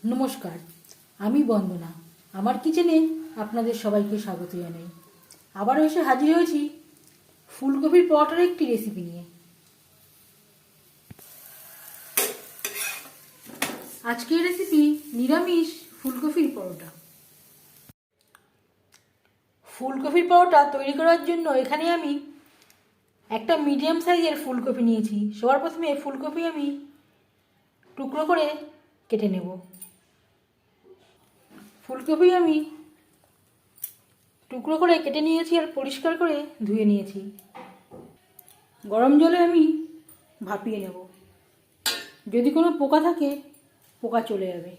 নমস্কার, আমি বন্দনা। আমার কিচেনে আপনাদের সবাইকে স্বাগত জানাই। আবারও এসে হাজির হয়েছি ফুলকপির পরোটার একটি রেসিপি নিয়ে। আজকের রেসিপি নিরামিষ ফুলকপির পরোটা। ফুলকপির পরোটা তৈরি করার জন্য এখানে আমি একটা মিডিয়াম সাইজের ফুলকপি নিয়েছি। সবার প্রথমে ফুলকপি আমি টুকরো করে কেটে নেব। ফুলকপি আমি টুকরো করে কেটে নিয়েছি আর পরিষ্কার করে ধুয়ে নিয়েছি। গরম জলে আমি ভাপিয়ে নেব। যদি কোনো পোকা থাকে পোকা চলে যাবে।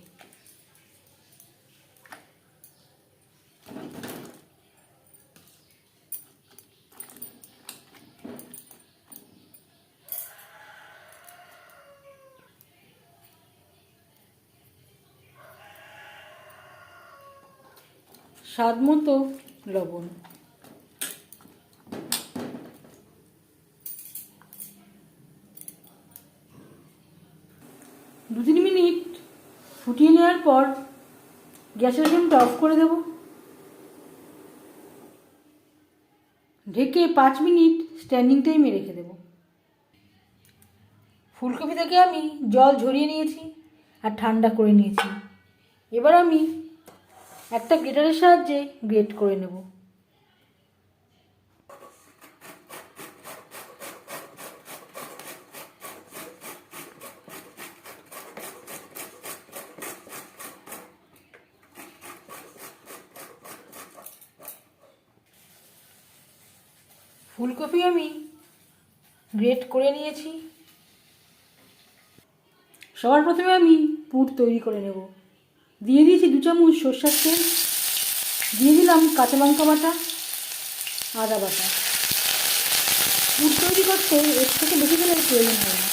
স্বাদ মতো লবণ, দু তিন মিনিট ফুটিয়ে নেওয়ার পর গ্যাসের ফ্লেমটা অফ করে দেব। ঢেকে 5 মিনিট স্ট্যান্ডিং টাইমে রেখে দেব। ফুলকপি থেকে আমি জল ঝরিয়ে নিয়েছি আর ঠান্ডা করে নিয়েছি। এবার আমি একটা গ্রেটারের সাহায্যে গ্রেট করে নেব। ফুলকপি আমি গ্রেট করে নিয়েছি। সবার প্রথমে আমি পুর তৈরি করে নেব। দিয়ে দিয়েছি 2 চামচ সরষের তেল, দিয়ে দিলাম কাঁচা লঙ্কা বাটা, আদা বাটা। পুর তৈরি করতে এর থেকে বেশি তেলের প্রয়োজন হয় না।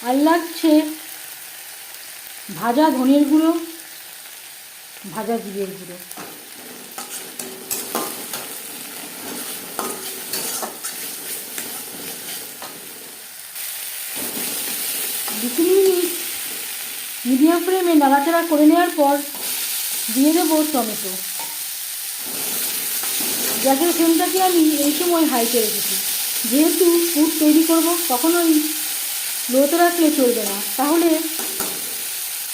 আর লাগছে ভাজা ধনের গুঁড়ো, ভাজা জিরের গুঁড়ো। দু তিন মিনিট মিডিয়াম ফ্লেমে নাড়াচাড়া করে নেওয়ার পর দিয়ে দেবো টমেটো। গ্যাসের ফ্লেমটাকে আমি এই সময় হাইতে রেখেছি। যেহেতু পুর তৈরি করব কখনোই লোতে রাখলে চলবে না, তাহলে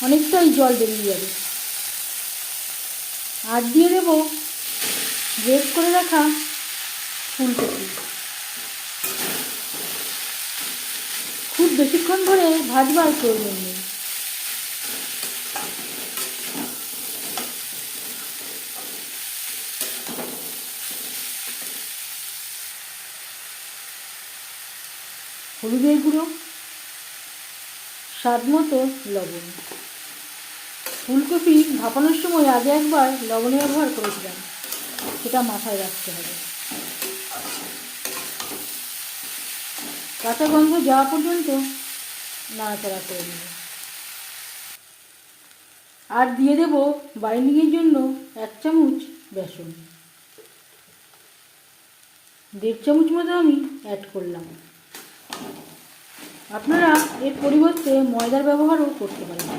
অনেকটাই জল বেরিয়ে যাবে। আর দিয়ে দেব গ্রেট করে রাখা ফুলকপি। খুব বেশিক্ষণ ধরে ভাজবার প্রয়োজন নেই। হলুদের গুঁড়ো, স্বাদ মতো লবণ। ফুলকপি ভাপানোর সময় আগে একবার লবণ ব্যবহার করেছিলাম, সেটা মাথায় রাখতে হবে। কাঁচা গন্ধ যাওয়া পর্যন্ত নাড়াচাড়া করে নেব। আর দিয়ে দেব বাইন্ডিংয়ের জন্য 1 চামচ বেসন। 1.5 চামচ মতো আমি অ্যাড করলাম। আপনারা এর পরিবর্তে ময়দার ব্যবহারও করতে পারেন।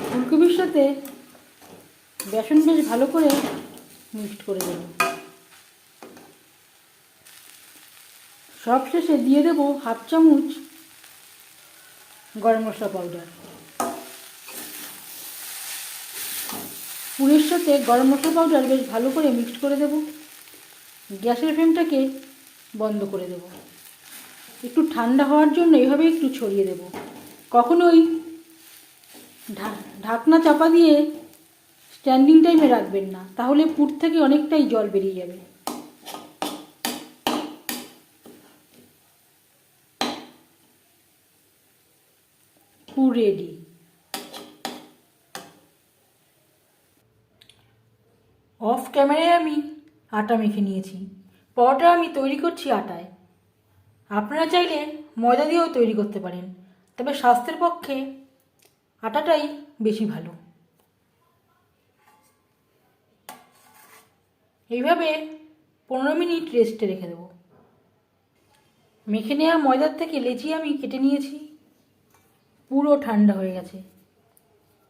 ফুলকপির সাথে বেসন বেশ ভালো করে মিক্সড করে দেব। সবশেষে দিয়ে দেব 1/2 চামচ গরম মশলা পাউডার। পুরের সাথে গরম মশলা পাউডার বেশ ভালো করে মিক্সড করে দেব। গ্যাসের ফ্লেমটাকে বন্ধ করে দেব। একটু ঠান্ডা হওয়ার জন্য এভাবে একটু ছড়িয়ে দেব। কখনোই ঢাকনা চাপা দিয়ে স্ট্যান্ডিং টাইমে রাখবেন না, তাহলে পুর থেকে অনেকটাই জল বেরিয়ে যাবে। পুর রেডি। অফ ক্যামেরায় আমি আটা মেখে নিয়েছি। পরোটা আমি তৈরি করছি আটায়। আপনারা চাইলে ময়দা দিয়েও তৈরি করতে পারেন, তবে স্বাস্থ্যের পক্ষে আটাটাই বেশি ভালো। এইভাবে 15 মিনিট রেস্টে রেখে দেব। মেখে নেওয়া ময়দার থেকে লেচি আমি কেটে নিয়েছি, পুরো ঠান্ডা হয়ে গেছে।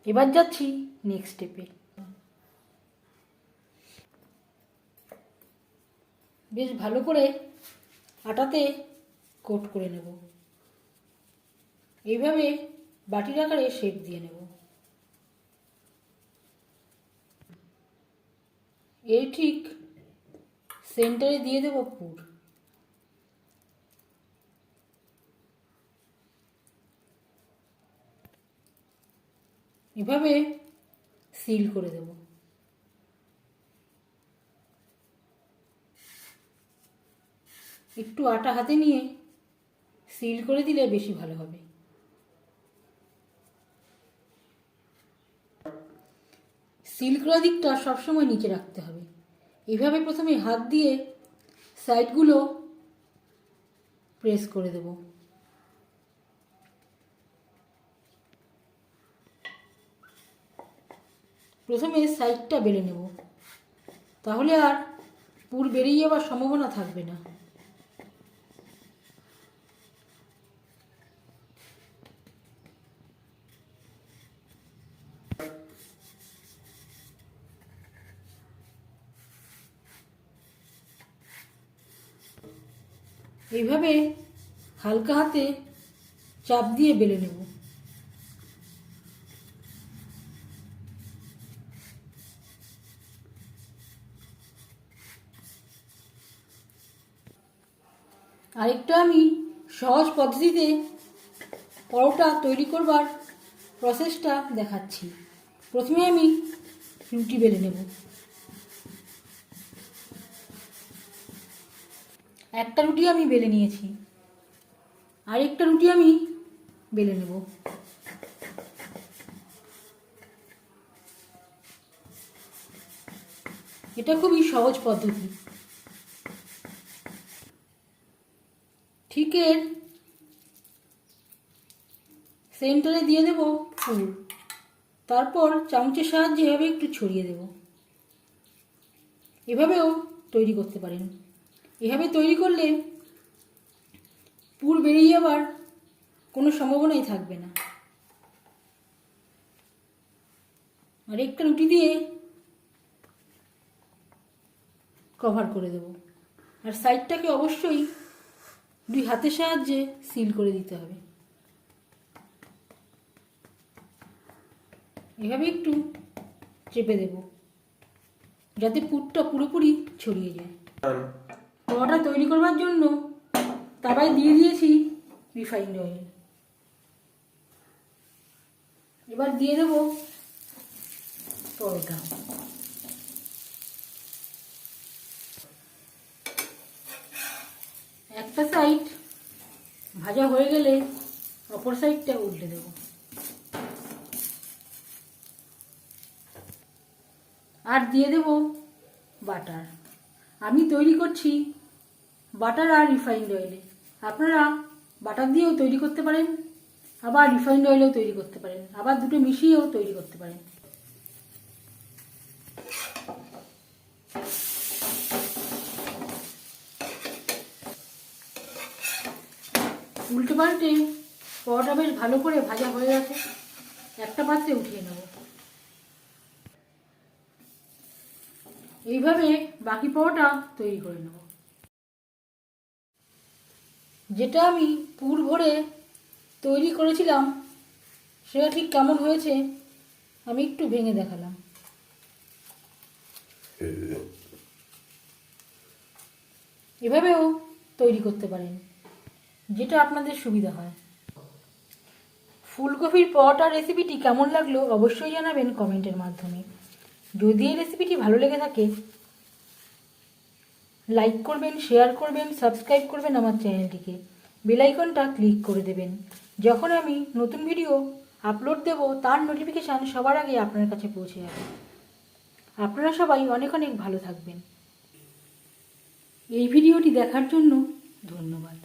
এবার যাচ্ছি নেক্সট স্টেপে। বেশ ভালো করে আটাতে কোট করে নেব। এইভাবে বাটির আকারে শেপ দিয়ে নেব। এই ঠিক সেন্টারে দিয়ে দেব পুর। এভাবে সিল করে দেব। একটু আটা হাতে নিয়ে সিল করে দিলে বেশি ভালো হবে। সিল করা দিকটা সবসময় নিচে রাখতে হবে। এভাবে প্রথমে হাত দিয়ে সাইডগুলো প্রেস করে দেব। প্রথমে সাইডটা বেলে নেব, তাহলে আর পুর বেরিয়ে যাওয়ার সম্ভাবনা থাকবে না। এইভাবে হালকা হাতে চাপ দিয়ে বেলে নেব। আরেকটা আমি সহজ পদ্ধতিতে পরোটা তৈরি করবার প্রসেসটা দেখাচ্ছি। প্রথমে আমি রুটি বেলে নেব। একটা রুটি আমি বেলে নিয়েছি, আরেকটা রুটি আমি বেলে নেব। এটা খুবই সহজ পদ্ধতি। ঠিক এর সেন্টারে দিয়ে দেব ফুল, তারপর চামচের সাহায্যে এভাবে একটু ছড়িয়ে দেব। এভাবেও তৈরি করতে পারেন। এভাবে তৈরি করলে পুর বেরিয়ে যাওয়ার কোনো সম্ভাবনাই থাকবে না। আর একটা রুটি দিয়ে কভার করে দেব। আর সাইডটাকে অবশ্যই দুই হাতের সাহায্যে সিল করে দিতে হবে। এভাবে একটু চেপে দেব যাতে পুরটা পুরোপুরি ছড়িয়ে যায়। পরোটা তৈরি করবার জন্য তাওয়ায় দিয়ে দিয়েছি রিফাইন্ড অয়েল। এবার দিয়ে দেব পরোটা। একটা সাইড ভাজা হয়ে গেলে অপর সাইডটা উল্টে দেব। আর দিয়ে দেব বাটার। আমি তৈরি করছি বাটার আর রিফাইন্ড অয়েলে। আপনারা বাটার দিয়েও তৈরি করতে পারেন, আবার রিফাইন্ড অয়েলেও তৈরি করতে পারেন, আবার দুটো মিশিয়েও তৈরি করতে পারেন। উল্টে পাল্টে পরোটা বেশ ভালো করে ভাজা হয়ে গেছে। একটা পাত্রে উঠিয়ে নেব। এইভাবে বাকি পরোটা তৈরি করে নেব। যেটা আমি পুর ভরে তৈরি করেছিলাম সেটা ঠিক কেমন হয়েছে আমি একটু ভেঙে দেখালাম। এভাবেও তৈরি করতে পারেন, যেটা আপনাদের সুবিধা হয়। ফুলকপির পরোটা রেসিপিটি কেমন লাগলো অবশ্যই জানাবেন কমেন্টের মাধ্যমে। যদি এই রেসিপিটি ভালো লেগে থাকে লাইক করবেন, শেয়ার করবেন, সাবস্ক্রাইব করবেন আমার চ্যানেলটিকে। বেল আইকনটা ক্লিক করে দেবেন। যখন আমি নতুন ভিডিও আপলোড দেব তার নোটিফিকেশান সবার আগে আপনার কাছে পৌঁছে যাবে। আপনারা সবাই অনেক অনেক ভালো থাকবেন। এই ভিডিওটি দেখার জন্য ধন্যবাদ।